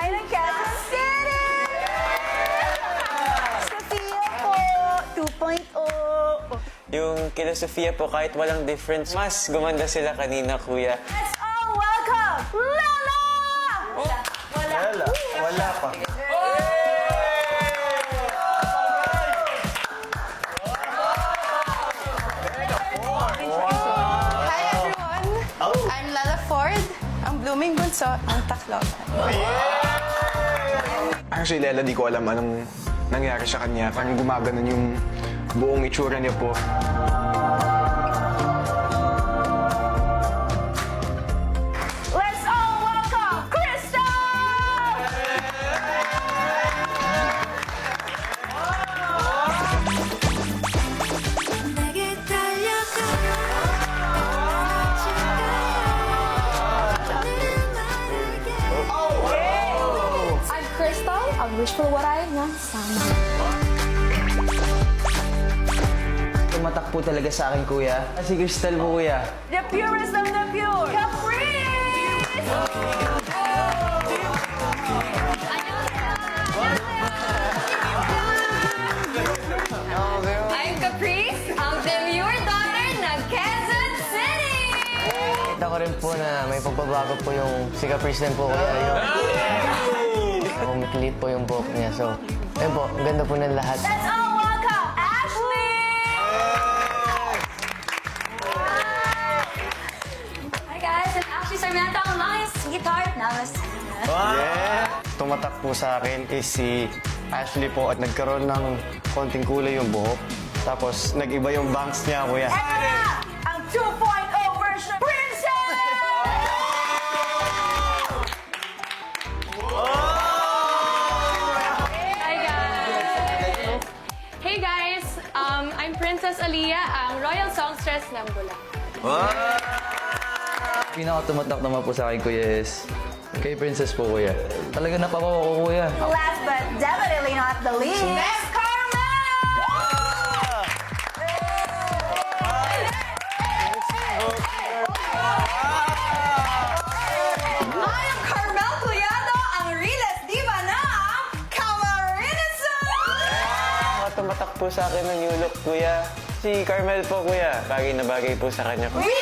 tayo ng Quezon City! Sofia po, 2.0. Yung kila Sofia po, kahit walang difference, mas gumanda sila kanina, kuya. Let's all welcome Lala! Wala pa. Hi everyone! I'm Lala Ford, ang blooming bunso ng Tacloban. Actually, Lela, di ko alam anong nangyari sa kanya. Parang gumaganon yung buong itsura niya po. Let's all welcome Crystal! I'm Crystal. I wish for what I want sana. Tumatak po talaga sa akin, kuya. Si Crystal po, kuya. The purest of the pure, Caprice! I'm Caprice, ang demure daughter ng Quezon City! Kita ko rin po na may pagbabago po yung si Caprice din po, kuya. Yung umiklit po yung buhok niya. So, ayun po, ang ganda po ng lahat. Let's all welcome Ashley! Hi guys, I'm Ashley Sarmiento, ang longest guitar namas. Tumatak po sa akin is si Ashley po at nagkaroon ng konting kulay yung buhok. Tapos nag-iba yung bangs niya, kuya. Eto na, ang 2.0 version ng Princess! Hi guys! Hey guys! I'm Princess Aliyah, ang Royal Songstress ng Bulacan. Pinaka-tumatak naman po sa akin, kuya, is kay Princess po, kuya. Talaga napapawa ko, kuya. Last but definitely not the least, Miss Carmel! I am Carmel Cuyado, ang realest diva na Camarines! Mga tumatak po sa akin ng new look, kuya. Si Carmel po, kuya. Bagay na bagay po sa kanya. We